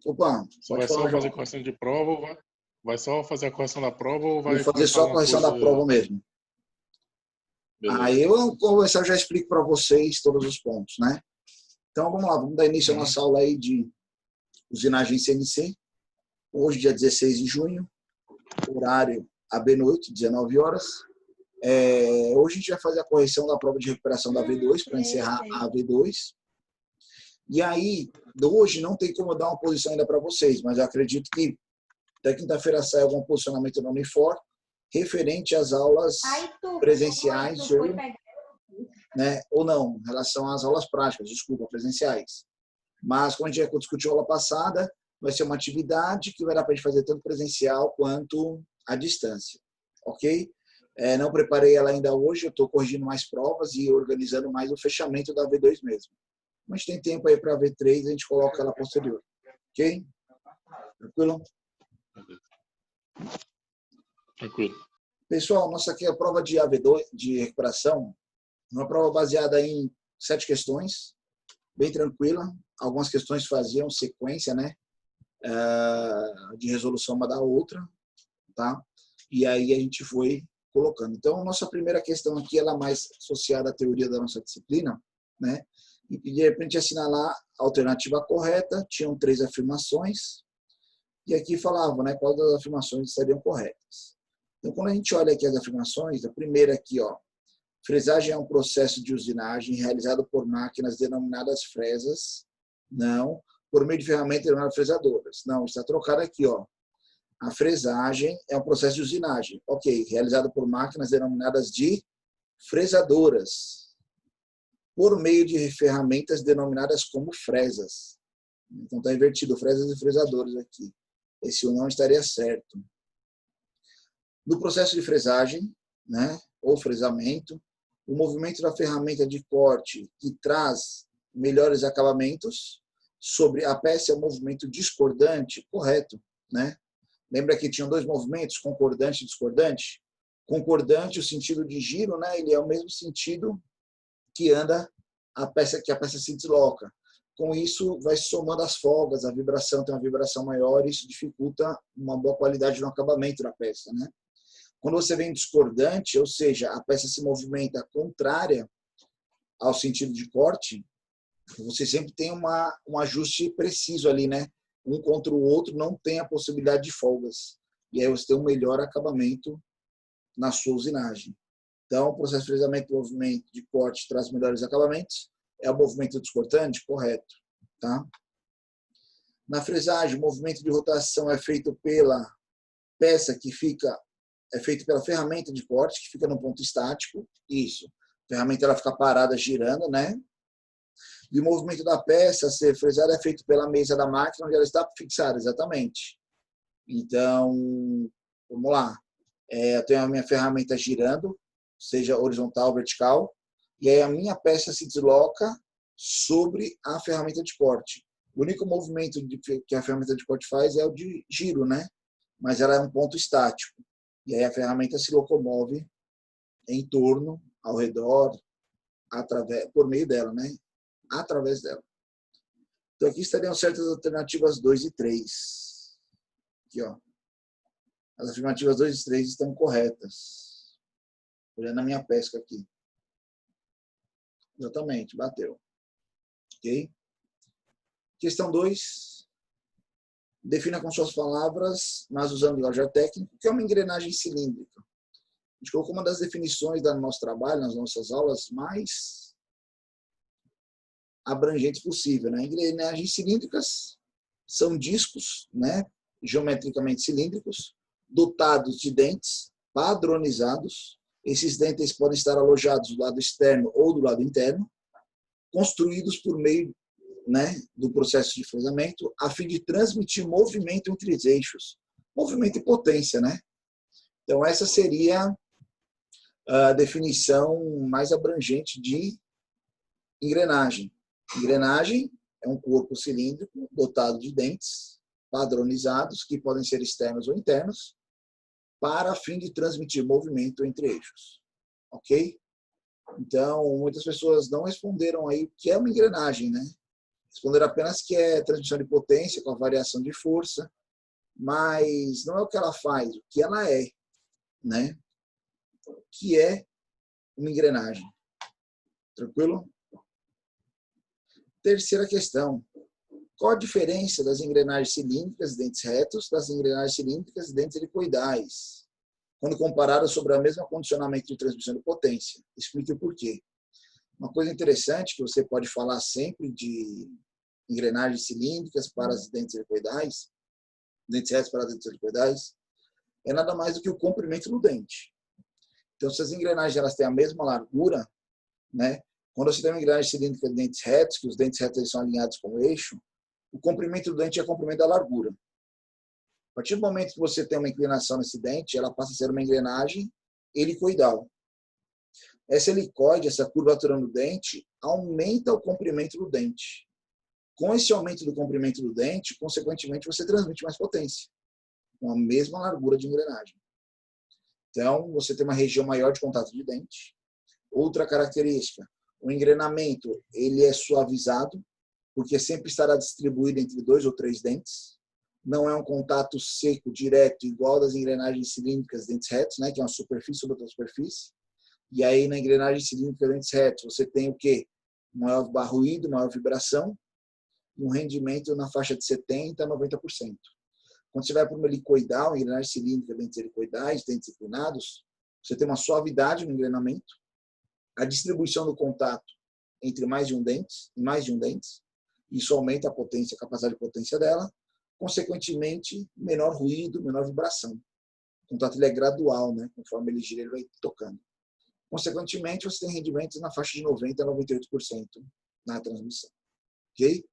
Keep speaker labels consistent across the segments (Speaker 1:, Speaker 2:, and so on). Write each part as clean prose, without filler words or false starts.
Speaker 1: Opa,
Speaker 2: Você
Speaker 1: pode
Speaker 2: vai
Speaker 1: falar,
Speaker 2: só fazer
Speaker 1: João.
Speaker 2: correção de prova ou vai só fazer a correção da prova ou
Speaker 1: Vou
Speaker 2: vai
Speaker 1: fazer
Speaker 2: comentar
Speaker 1: só a
Speaker 2: alguma
Speaker 1: correção da
Speaker 2: coisa?
Speaker 1: prova mesmo.
Speaker 2: Beleza.
Speaker 1: Aí eu conversar, eu já explico para vocês todos os pontos, né? Então vamos lá, vamos dar início à nossa aula aí de usinagem CNC. Hoje, dia 16 de junho, horário AB noite, 19 horas. Hoje a gente vai fazer a correção da prova de recuperação da V2 para encerrar a V2. E aí, hoje não tem como dar uma posição ainda para vocês, mas eu acredito que até quinta-feira sai algum posicionamento no Unifor referente às aulas presenciais ou não, em relação às aulas práticas, desculpa, presenciais. Mas, como a gente já discutiu a aula passada, vai ser uma atividade que vai dar para a gente fazer tanto presencial quanto à distância, ok? Não preparei ela ainda hoje, eu estou corrigindo mais provas e organizando mais o fechamento da V2 mesmo. Mas tem tempo aí para a V3, a gente coloca ela posterior, ok? Tranquilo?
Speaker 2: Tranquilo.
Speaker 1: Pessoal, nossa aqui é a prova de AV2, de recuperação, uma prova baseada em 7 questões, bem tranquila. Algumas questões faziam sequência, né, de resolução uma da outra, tá? E aí a gente foi colocando. Então, nossa primeira questão aqui, ela é mais associada à teoria da nossa disciplina, né? E pedia para a gente assinalar a alternativa correta, tinham 3 afirmações, e aqui falava, né, quais das afirmações estariam corretas. Então, quando a gente olha aqui as afirmações, a primeira aqui, ó, fresagem é um processo de usinagem realizado por máquinas denominadas fresas, não, por meio de ferramentas denominadas fresadoras. Não, está trocado aqui, ó. A fresagem é um processo de usinagem, ok, realizado por máquinas denominadas de fresadoras, por meio de ferramentas denominadas como fresas. Então está invertido, fresas e fresadores aqui. Esse não estaria certo. No processo de fresagem, né, ou fresamento, o movimento da ferramenta de corte que traz melhores acabamentos sobre a peça é um movimento discordante, correto, né? Lembra que tinham 2 movimentos, concordante e discordante? Concordante, o sentido de giro, né, ele é o mesmo sentido que anda a peça se desloca. Com isso, vai somando as folgas, a vibração tem uma vibração maior, e isso dificulta uma boa qualidade no acabamento da peça, né? Quando você vem discordante, ou seja, a peça se movimenta contrária ao sentido de corte, você sempre tem um ajuste preciso ali, né? Um contra o outro, não tem a possibilidade de folgas. E aí você tem um melhor acabamento na sua usinagem. Então, o processo de fresamento do movimento de corte traz melhores acabamentos. É o movimento discordante? Correto. Tá? Na fresagem, o movimento de rotação é feito pela peça que fica, é feito pela ferramenta de corte, que fica no ponto estático. Isso. A ferramenta ela fica parada, girando, né? E o movimento da peça a ser fresada é feito pela mesa da máquina, onde ela está fixada, exatamente. Então, vamos lá. Eu tenho a minha ferramenta girando, seja horizontal ou vertical, e aí a minha peça se desloca sobre a ferramenta de corte. O único movimento que a ferramenta de corte faz é o de giro, né? Mas ela é um ponto estático. E aí a ferramenta se locomove em torno, ao redor, por meio dela, né? Através dela. Então aqui estariam certas alternativas 2 e 3. Aqui, ó. As afirmativas 2 e 3 estão corretas. Olhando a minha pesca aqui. Exatamente, bateu. Ok? Questão 2. Defina com suas palavras, mas usando linguajar técnico, o que é uma engrenagem cilíndrica. A gente colocou uma das definições do nosso trabalho, nas nossas aulas, mais abrangentes possível, né? Engrenagens cilíndricas são discos, né, geometricamente cilíndricos, dotados de dentes padronizados. Esses dentes podem estar alojados do lado externo ou do lado interno, construídos por meio, né, do processo de fresamento, a fim de transmitir movimento entre os eixos. Movimento e potência, né? Então, essa seria a definição mais abrangente de engrenagem. Engrenagem é um corpo cilíndrico dotado de dentes padronizados, que podem ser externos ou internos, para fim de transmitir movimento entre eixos. Ok? Então, muitas pessoas não responderam aí o que é uma engrenagem, né? Responderam apenas que é transmissão de potência com a variação de força, mas não é o que ela faz, o que ela é, né? O que é uma engrenagem. Tranquilo? Terceira questão. Qual a diferença das engrenagens cilíndricas de dentes retos das engrenagens cilíndricas de dentes helicoidais, quando comparadas sobre o mesmo condicionamento de transmissão de potência? Explique o porquê. Uma coisa interessante que você pode falar sempre de engrenagens cilíndricas para os dentes helicoidais, dentes retos para dentes helicoidais, é nada mais do que o comprimento do dente. Então, se as engrenagens elas têm a mesma largura, né? Quando você tem uma engrenagem cilíndrica de dentes retos, que os dentes retos eles são alinhados com o eixo, o comprimento do dente é o comprimento da largura. A partir do momento que você tem uma inclinação nesse dente, ela passa a ser uma engrenagem helicoidal. Essa helicoide, essa curvatura no dente, aumenta o comprimento do dente. Com esse aumento do comprimento do dente, consequentemente, você transmite mais potência, com a mesma largura de engrenagem. Então, você tem uma região maior de contato de dente. Outra característica, o engrenamento ele é suavizado, porque sempre estará distribuído entre 2 ou 3 dentes. Não é um contato seco, direto, igual das engrenagens cilíndricas dentes retos, né, que é uma superfície sobre outra superfície. E aí, na engrenagem cilíndrica dentes retos, você tem o quê? Maior barruído, maior vibração, e um rendimento na faixa de 70% a 90%. Quando você vai para uma helicoidal, engrenagem cilíndrica, dentes helicoidais, dentes inclinados, você tem uma suavidade no engrenamento, a distribuição do contato entre mais de um dente, isso aumenta a potência, a capacidade de potência dela, consequentemente, menor ruído, menor vibração. O contato ele é gradual, né? Conforme ele gira, ele vai tocando. Consequentemente, você tem rendimentos na faixa de 90% a 98% na transmissão. Ok?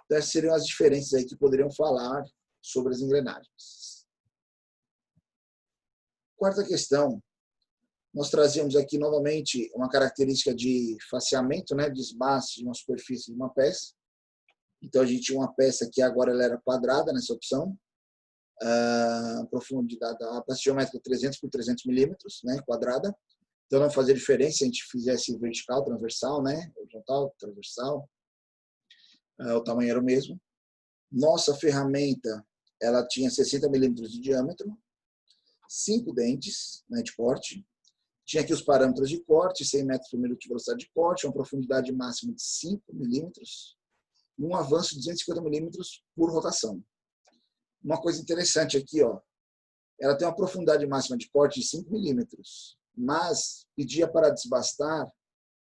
Speaker 1: Então, essas seriam as diferenças aí que poderiam falar sobre as engrenagens. Quarta questão. Nós trazíamos aqui novamente uma característica de faceamento, né, de esmalte de uma superfície de uma peça. Então, a gente tinha uma peça que agora ela era quadrada nessa opção. A profundidade da peça geométrica 300 por 300 milímetros, né, quadrada. Então, não fazia diferença se a gente fizesse vertical, transversal, né, horizontal, transversal. O tamanho era o mesmo. Nossa ferramenta, ela tinha 60 milímetros de diâmetro, 5 dentes, né, de corte. Tinha aqui os parâmetros de corte, 100 metros por minuto de velocidade de corte, uma profundidade máxima de 5 milímetros e um avanço de 250 milímetros por rotação. Uma coisa interessante aqui, ó, ela tem uma profundidade máxima de corte de 5 milímetros, mas pedia para desbastar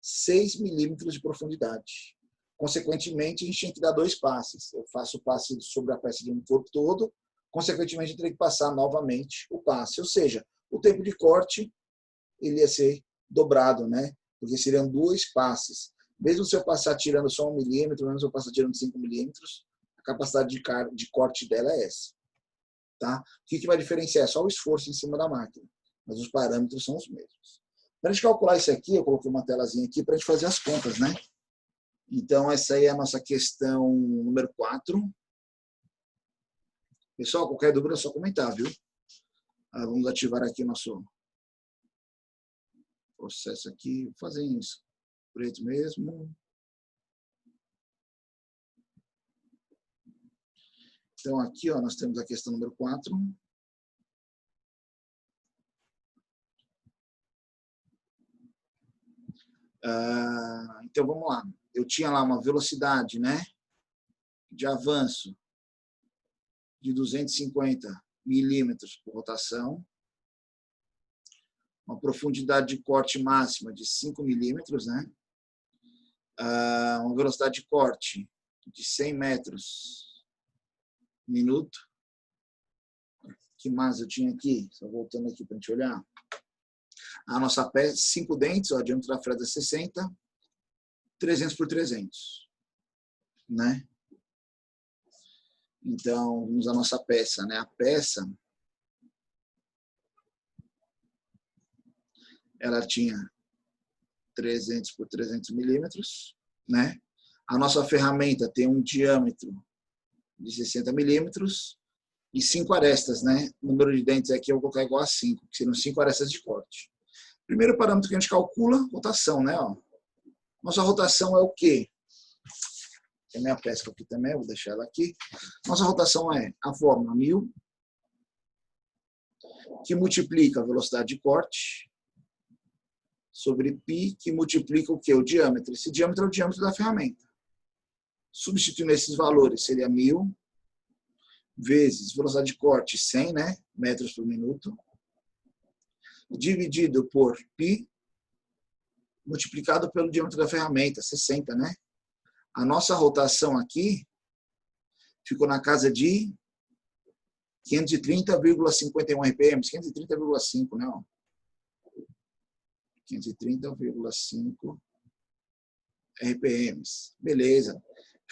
Speaker 1: 6 milímetros de profundidade. Consequentemente, a gente tinha que dar 2 passes. Eu faço o passe sobre a peça de um corpo todo, consequentemente, eu teria que passar novamente o passe. Ou seja, o tempo de corte ele ia ser dobrado, né? Porque seriam 2 passes. Mesmo se eu passar tirando só 1 milímetro, mesmo se eu passar tirando 5 milímetros, a capacidade de corte dela é essa. Tá? O que vai diferenciar? É só o esforço em cima da máquina. Mas os parâmetros são os mesmos. Para a gente calcular isso aqui, eu coloquei uma telazinha aqui para a gente fazer as contas, né? Então, essa aí é a nossa questão número 4. Pessoal, qualquer dúvida é só comentar, viu? Vamos ativar aqui o nosso processo aqui, vou fazer isso preto mesmo. Então, aqui ó, nós temos a questão número 4. Então, vamos lá. Eu tinha lá uma velocidade, né, de avanço de 250 milímetros por rotação, uma profundidade de corte máxima de 5 milímetros, né? Uma velocidade de corte de 100 metros por minuto. O que mais eu tinha aqui? Só voltando aqui para a gente olhar. A nossa peça, 5 dentes, o diâmetro da fresta é 60, 300 por 300, né? Então, vamos à nossa peça, né? A peça, ela tinha 300 por 300 milímetros, né? A nossa ferramenta tem um diâmetro de 60 milímetros e 5 arestas, né? O número de dentes aqui eu vou colocar igual a 5, que seriam 5 arestas de corte. Primeiro parâmetro que a gente calcula, rotação, né? Ó. Nossa rotação é o quê? Tem minha pesca aqui também, vou deixar ela aqui. Nossa rotação é a fórmula 1000, que multiplica a velocidade de corte sobre π, que multiplica o quê? O diâmetro. Esse diâmetro é o diâmetro da ferramenta. Substituindo esses valores, seria 1000 vezes velocidade de corte 100, né? Metros por minuto, dividido por π, multiplicado pelo diâmetro da ferramenta, 60, né? A nossa rotação aqui ficou na casa de 530,51 RPM, 530,5, né? 530,5 RPM. Beleza.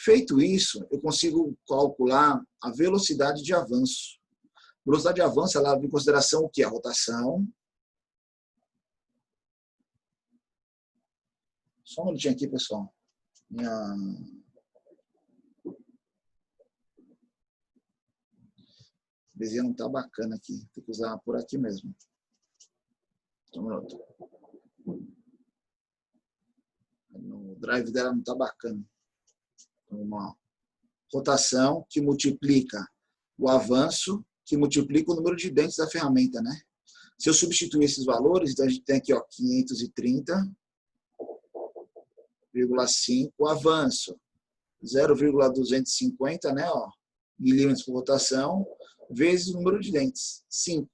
Speaker 1: Feito isso, eu consigo calcular a velocidade de avanço. A velocidade de avanço, ela leva em consideração o quê? A rotação. Só um minutinho aqui, pessoal. Minha desenho não está bacana aqui. Tem que usar por aqui mesmo. Um minuto. O drive dela não está bacana. Uma rotação que multiplica o avanço, que multiplica o número de dentes da ferramenta, né? Se eu substituir esses valores, então a gente tem aqui, ó, 530,5 avanço, 0,250, né, ó, milímetros por rotação, vezes o número de dentes, 5.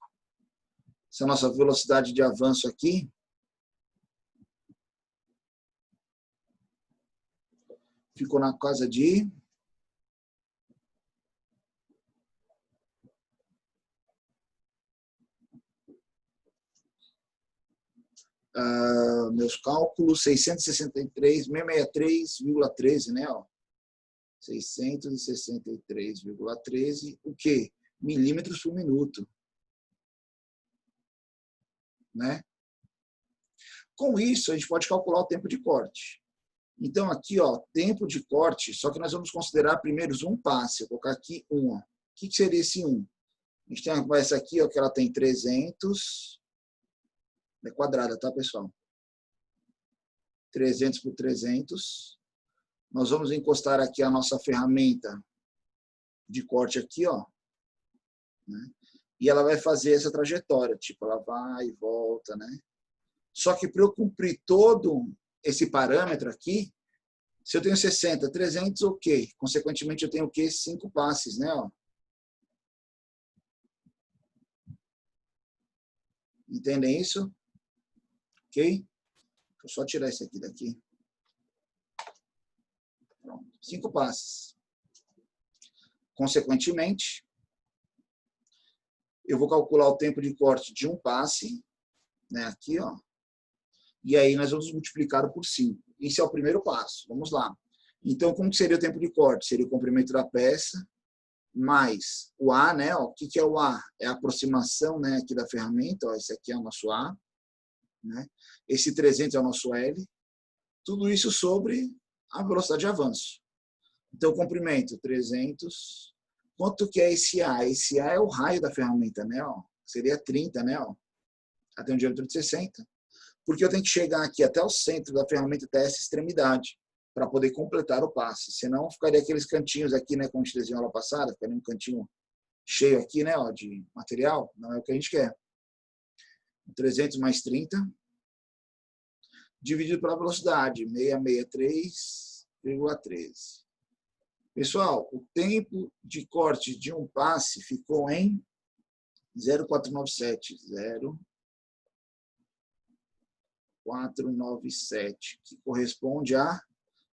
Speaker 1: Essa é a nossa velocidade de avanço aqui. Ficou na casa de 663,13, né? 663,13, o quê? Milímetros por minuto. Né? Com isso, a gente pode calcular o tempo de corte. Então, aqui, ó, tempo de corte, só que nós vamos considerar primeiro um passe. Eu vou colocar aqui 1. Ó. O que seria esse 1? A gente tem essa aqui, ó, que ela tem 300... É quadrada, tá, pessoal? 300 por 300. Nós vamos encostar aqui a nossa ferramenta de corte aqui, ó. Né? E ela vai fazer essa trajetória. Tipo, ela vai e volta, né? Só que para eu cumprir todo esse parâmetro aqui, se eu tenho 60, 300, ok. Consequentemente, eu tenho o quê? 5 passes, né? Ó. Entendem isso? Ok? Deixa eu só tirar isso aqui daqui. Pronto. 5 passes. Consequentemente, eu vou calcular o tempo de corte de um passe, né? Aqui, ó. E aí nós vamos multiplicar por 5. Esse é o primeiro passo. Vamos lá. Então, como que seria o tempo de corte? Seria o comprimento da peça mais o A, né? Ó, o que é o A? É a aproximação, né, aqui da ferramenta. Ó, esse aqui é o nosso A. Né? Esse 300 é o nosso L. Tudo isso sobre a velocidade de avanço. Então, comprimento 300. Quanto que é esse A? Esse A é o raio da ferramenta, né? Ó, seria 30, né? Ó, até um diâmetro de 60. Porque eu tenho que chegar aqui até o centro da ferramenta, até essa extremidade, para poder completar o passe. Senão, ficaria aqueles cantinhos aqui, né, como a gente desenhou lá passada, ficaria um cantinho cheio aqui, né, ó, de material. Não é o que a gente quer. 300 mais 30, dividido pela velocidade, 663,13. Pessoal, o tempo de corte de um passe ficou em 0,497, 0,497, que corresponde a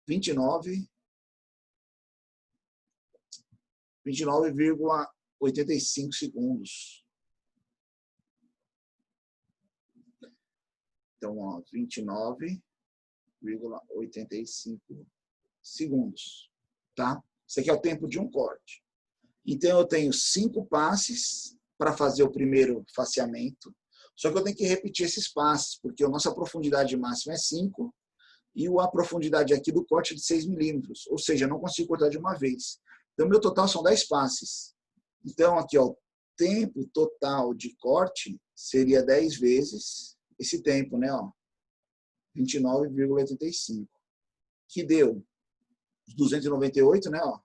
Speaker 1: 29,85 segundos. Então, 29,85 segundos. Tá? Esse aqui é o tempo de um corte. Então, eu tenho 5 passes para fazer o primeiro faceamento. Só que eu tenho que repetir esses passes, porque a nossa profundidade máxima é 5 e a profundidade aqui do corte é de 6 milímetros. Ou seja, eu não consigo cortar de uma vez. Então, meu total são 10 passes. Então, aqui, ó, o tempo total de corte seria 10 vezes esse tempo, né? 29,85. Que deu os 298, né? Ó,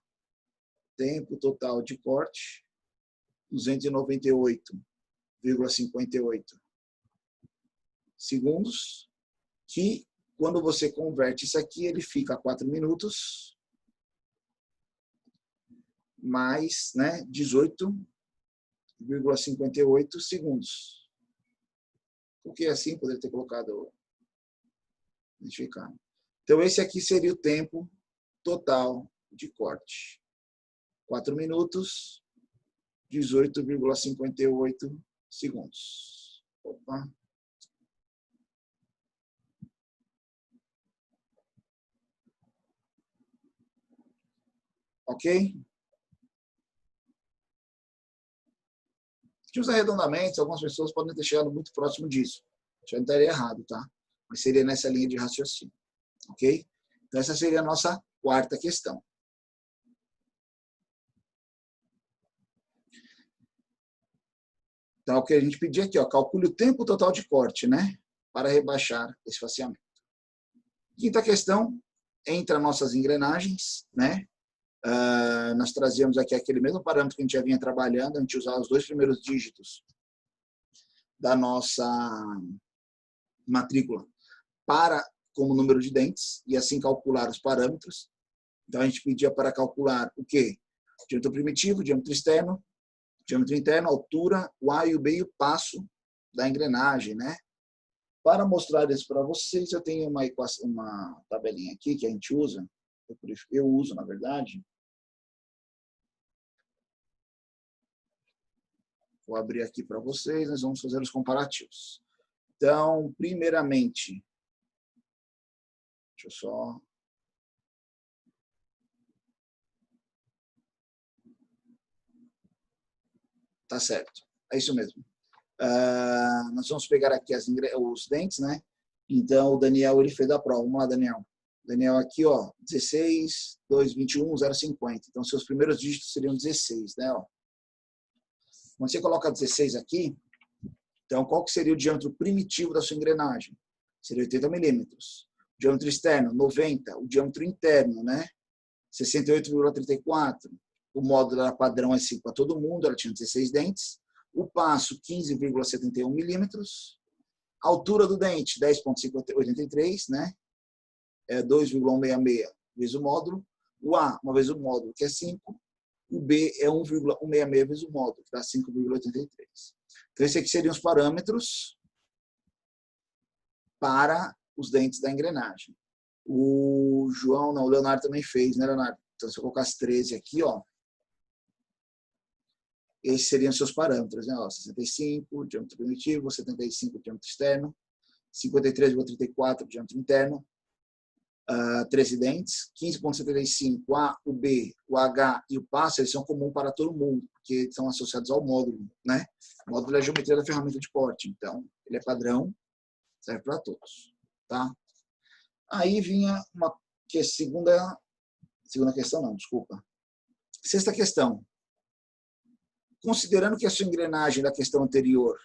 Speaker 1: tempo total de corte, 298,58 segundos, que quando você converte isso aqui, ele fica 4 minutos, mais, né, 18,58 segundos. Porque assim poderia ter colocado identificado. Então, esse aqui seria o tempo total de corte. 4 minutos, 18,58 segundos. Opa. Ok? Que os arredondamentos, algumas pessoas podem ter chegado muito próximo disso. Já não estaria errado, tá? Mas seria nessa linha de raciocínio. Ok? Então, essa seria a nossa quarta questão. Então, o que a gente pedia aqui, ó, calcule o tempo total de corte, né? Para rebaixar esse faseamento. Quinta questão, entre as nossas engrenagens, né? Nós trazíamos aqui aquele mesmo parâmetro que a gente já vinha trabalhando, a gente usava os 2 primeiros dígitos da nossa matrícula como número de dentes, e assim calcular os parâmetros. Então, a gente pedia para calcular o quê? Diâmetro primitivo, diâmetro externo, diâmetro interno, altura, o A e o B e o passo da engrenagem, né? Para mostrar isso para vocês, eu tenho uma tabelinha aqui que a gente usa, eu uso, na verdade. Vou abrir aqui para vocês, nós vamos fazer os comparativos. Então, primeiramente, deixa eu só... Tá certo, é isso mesmo. Nós vamos pegar aqui os dentes, né? Então, o Daniel, ele fez a prova. Vamos lá, Daniel. Daniel aqui, ó, 16, 221, 050. Então, seus primeiros dígitos seriam 16, né? Ó. Quando você coloca 16 aqui, então, qual que seria o diâmetro primitivo da sua engrenagem? Seria 80 milímetros. Diâmetro externo, 90. O diâmetro interno, né? 68,34. O módulo era padrão assim para todo mundo, ela tinha 16 dentes. O passo, 15,71 milímetros. A altura do dente, 10,83, né? É 2,166 vezes o módulo. O A, uma vez o módulo, que é 5. O B é 1,166 vezes o módulo, que dá 5,83. Então, esses aqui seriam os parâmetros para os dentes da engrenagem. O Leonardo também fez, né, Leonardo? Então, se eu colocar as 13 aqui, ó, esses seriam seus parâmetros, né? Ó, 65, diâmetro primitivo, 75, diâmetro externo, 53,34, diâmetro interno, 13 dentes, 15,75, A, o B, o H e o passo, eles são comuns para todo mundo, porque são associados ao módulo, né? O módulo é a geometria da ferramenta de corte, então, ele é padrão, serve para todos, tá? Aí vinha uma segunda questão, não, desculpa. Sexta questão. Considerando que a sua engrenagem da questão anterior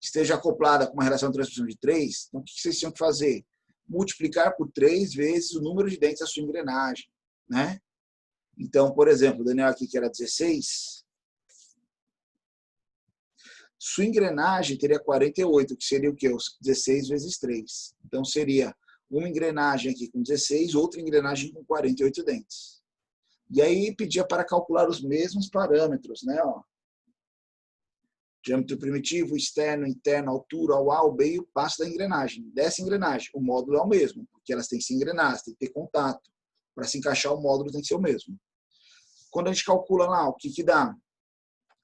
Speaker 1: esteja acoplada com uma relação de transmissão de 3, então o que vocês tinham que fazer? Multiplicar por 3 vezes o número de dentes da sua engrenagem, né? Então, por exemplo, o Daniel aqui que era 16, sua engrenagem teria 48, que seria o quê? Os 16 vezes 3. Então, seria uma engrenagem aqui com 16, outra engrenagem com 48 dentes. E aí pedia para calcular os mesmos parâmetros, né? Ó. Diâmetro primitivo, externo, interno, altura, o A, o B e o passo da engrenagem. Dessa engrenagem, o módulo é o mesmo, porque elas têm que se engrenar, têm que ter contato. Para se encaixar, o módulo tem que ser o mesmo. Quando a gente calcula lá, o que dá?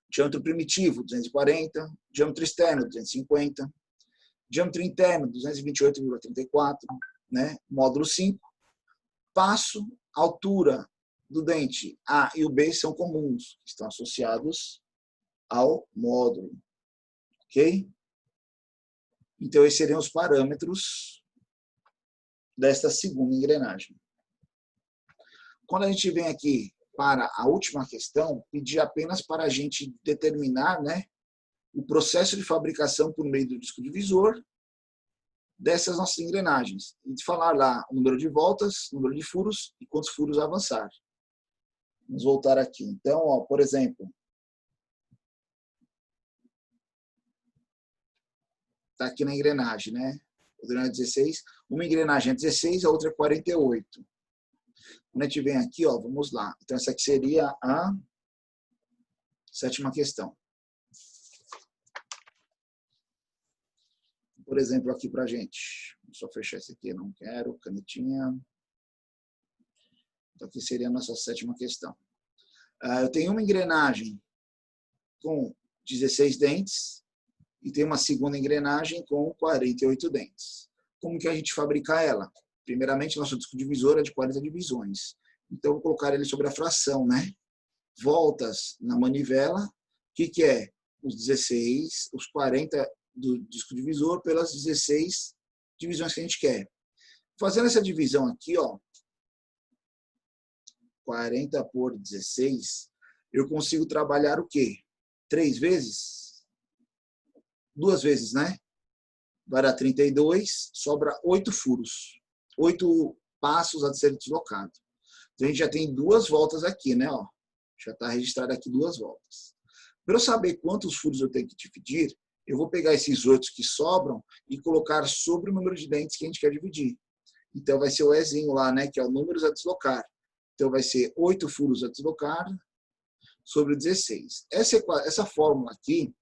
Speaker 1: Diâmetro primitivo, 240. Diâmetro externo, 250. Diâmetro interno, 228,34. Né? Módulo 5. Passo, altura do dente A e o B são comuns, estão associados ao módulo, ok? Então, esses seriam os parâmetros desta segunda engrenagem. Quando a gente vem aqui para a última questão, pedir apenas para a gente determinar, né, o processo de fabricação por meio do disco divisor dessas nossas engrenagens. E de falar lá o número de voltas, número de furos e quantos furos avançar. Vamos voltar aqui. Então, ó, por exemplo, está aqui na engrenagem, né? O engrenagem é 16. Uma engrenagem é 16, a outra é 48. Quando a gente vem aqui, ó, vamos lá. Então, essa aqui seria a 7ª questão. Por exemplo, aqui para a gente. Vou só fechar esse aqui, não quero. Canetinha. Então, aqui seria a nossa 7ª questão. Eu tenho uma engrenagem com 16 dentes e tem uma segunda engrenagem com 48 dentes. Como que a gente fabrica ela? Primeiramente, nosso disco divisor é de 40 divisões. Então, eu vou colocar ele sobre a fração, né? Voltas na manivela. O que é? Os 16, os 40 do disco divisor pelas 16 divisões que a gente quer. Fazendo essa divisão aqui, ó, 40 por 16, eu consigo trabalhar o quê? 3 vezes? 2 vezes, né? Vai dar 32, sobra 8 furos. 8 passos a ser deslocado. Então, a gente já tem 2 voltas aqui, né? Ó, já está registrado aqui 2 voltas. Para eu saber quantos furos eu tenho que dividir, eu vou pegar esses 8 que sobram e colocar sobre o número de dentes que a gente quer dividir. Então, vai ser o Ezinho lá, né? Que é o número a deslocar. Então, vai ser 8 furos a deslocar sobre 16. Essa fórmula aqui,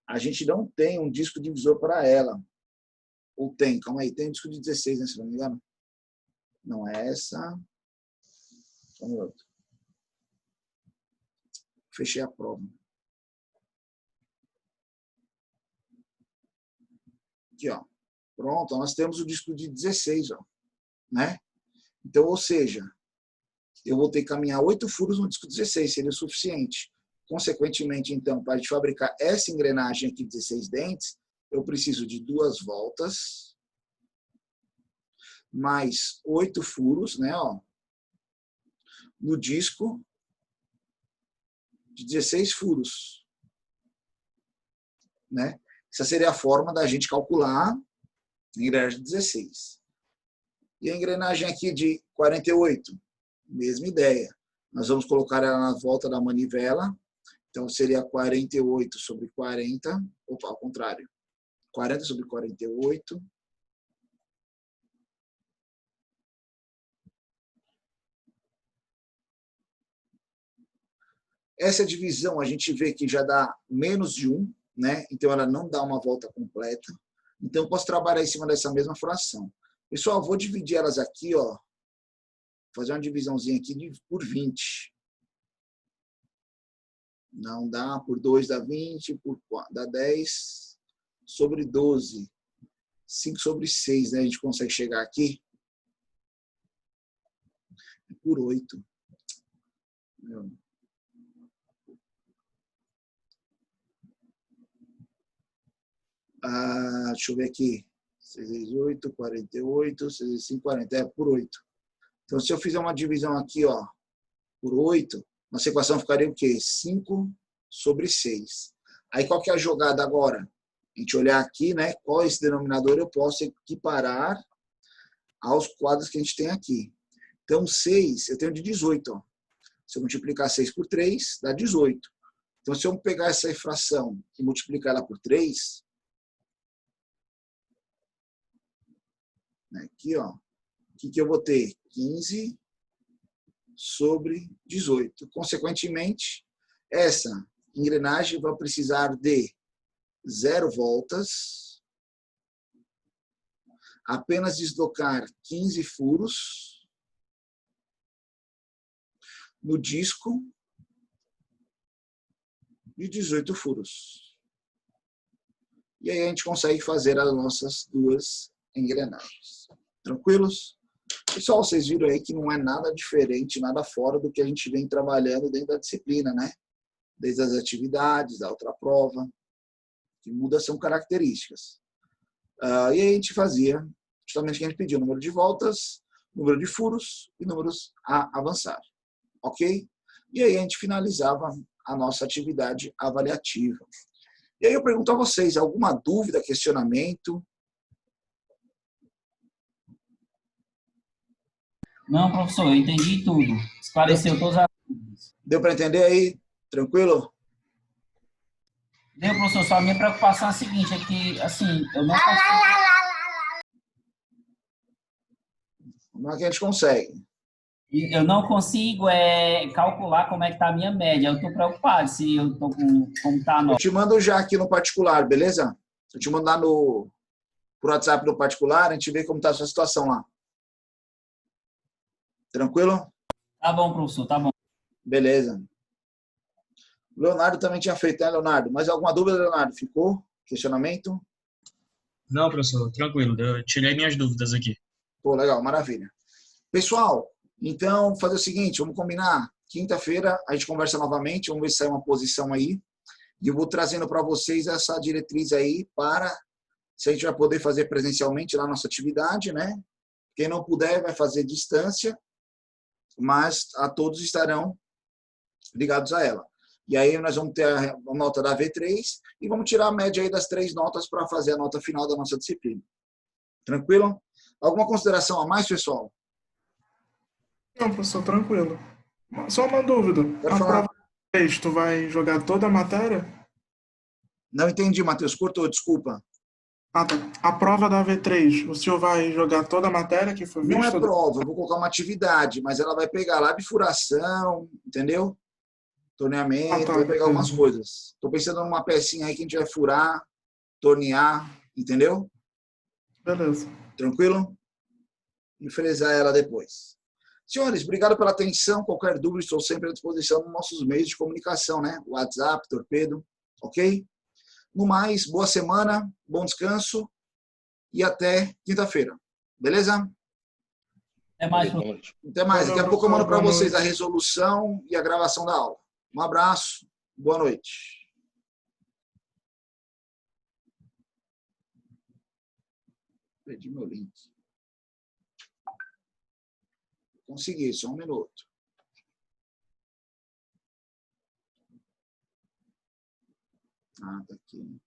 Speaker 1: a gente não tem um disco divisor para ela. Ou tem? Calma aí. Tem um disco de 16, né? Se não me engano. Não é essa. Vamos lá. Fechei a prova. Aqui, ó. Pronto. Nós temos o disco de 16, ó. Né? Então, ou seja, eu vou ter que caminhar 8 furos no disco 16, seria o suficiente. Consequentemente, então, para a gente fabricar essa engrenagem aqui de 16 dentes, eu preciso de 2 voltas, mais 8 furos, né, ó, no disco de 16 furos. Né? Essa seria a forma da gente calcular a engrenagem de 16. E a engrenagem aqui de 48, mesma ideia. Nós vamos colocar ela na volta da manivela. Então, seria 48 sobre 40. Opa, ao contrário. 40 sobre 48. Essa divisão, a gente vê que já dá menos de 1, né? Então, ela não dá uma volta completa. Então, eu posso trabalhar em cima dessa mesma fração. Pessoal, vou dividir elas aqui, ó. Fazer uma divisãozinha aqui por 20. Não dá, por 2 dá 20, por 4 dá 10, sobre 12. 5 sobre 6, né? A gente consegue chegar aqui. Por 8. Deixa eu ver aqui. 6 vezes 8, 48, 6 vezes 5, 40. É, por 8. Então, se eu fizer uma divisão aqui, ó, por 8, nossa equação ficaria o quê? 5 sobre 6. Aí, qual que é a jogada agora? A gente olhar aqui, né? Qual é esse denominador eu posso equiparar aos quadros que a gente tem aqui. Então, 6, eu tenho de 18. Ó. Se eu multiplicar 6 por 3, dá 18. Então, se eu pegar essa fração e multiplicar ela por 3, aqui, ó, o que eu vou ter? 15 sobre 18. Consequentemente, essa engrenagem vai precisar de 0 voltas, apenas deslocar 15 furos no disco de 18 furos. E aí a gente consegue fazer as nossas 2 engrenagens. Tranquilos? Pessoal, vocês viram aí que não é nada diferente, nada fora do que a gente vem trabalhando dentro da disciplina, né? Desde as atividades, da outra prova. O que muda são características. E aí a gente fazia justamente o que a gente pediu, número de voltas, número de furos e números a avançar. Ok? E aí a gente finalizava a nossa atividade avaliativa. E aí eu pergunto a vocês, alguma dúvida, questionamento?
Speaker 3: Não, professor, eu entendi tudo.
Speaker 1: Deu,
Speaker 3: Esclareceu todas as dúvidas.
Speaker 1: deu para entender aí? Tranquilo?
Speaker 3: Deu, professor, só a minha preocupação é a seguinte, é que, assim, eu não consigo,
Speaker 1: Como é que a gente consegue?
Speaker 3: calcular como é que tá a minha média. Eu estou preocupado se eu estou como está a
Speaker 1: Eu
Speaker 3: nota.
Speaker 1: te mando já aqui no particular, beleza? Eu te mando lá pro WhatsApp do particular, a gente vê como está a sua situação lá. Tranquilo?
Speaker 3: Tá bom, professor, tá bom.
Speaker 1: Beleza. O Leonardo também tinha feito, né, Leonardo? Mais alguma dúvida, Leonardo? Ficou? Questionamento?
Speaker 4: Não, professor, tranquilo. Eu tirei minhas dúvidas aqui.
Speaker 1: Pô, legal, maravilha. Pessoal, então, fazer o seguinte, vamos combinar. Quinta-feira a gente conversa novamente, vamos ver se sai uma posição aí. E eu vou trazendo para vocês essa diretriz aí para se a gente vai poder fazer presencialmente lá a nossa atividade, né? Quem não puder vai fazer distância, mas a todos estarão ligados a ela. E aí nós vamos ter a nota da V3 e vamos tirar a média aí das 3 notas para fazer a nota final da nossa disciplina. Tranquilo? Alguma consideração a mais, pessoal?
Speaker 5: Não, professor, tranquilo. Só uma dúvida.
Speaker 1: Quero
Speaker 5: A
Speaker 1: falar.
Speaker 5: prova de vez, tu vai jogar toda a matéria?
Speaker 1: Não entendi, Matheus. Cortou, desculpa.
Speaker 5: Ah, tá. A prova da V3, o senhor vai jogar toda a matéria que foi
Speaker 1: Não é
Speaker 5: vista?
Speaker 1: prova, eu vou colocar uma atividade, mas ela vai pegar lá de furação, entendeu?
Speaker 5: Ah,
Speaker 1: Torneamento,
Speaker 5: tá,
Speaker 1: vai pegar algumas
Speaker 5: beleza.
Speaker 1: coisas. Estou pensando numa pecinha aí que a gente vai furar, tornear, entendeu?
Speaker 5: Beleza.
Speaker 1: Tranquilo? E fresar ela depois. Senhores, obrigado pela atenção. Qualquer dúvida, estou sempre à disposição nos nossos meios de comunicação, né? WhatsApp, Torpedo, ok? No mais, boa semana, bom descanso e até quinta-feira. Beleza?
Speaker 3: Até mais,
Speaker 2: Valeu,
Speaker 3: professor.
Speaker 2: boa noite.
Speaker 1: Até mais. Daqui
Speaker 5: Valeu,
Speaker 1: a pouco eu mando
Speaker 5: professor.
Speaker 1: para
Speaker 5: Boa
Speaker 1: vocês a
Speaker 5: noite.
Speaker 1: resolução e a gravação da aula. Um abraço, boa noite. Perdi meu link. Consegui, só um minuto. Ah, tá aqui.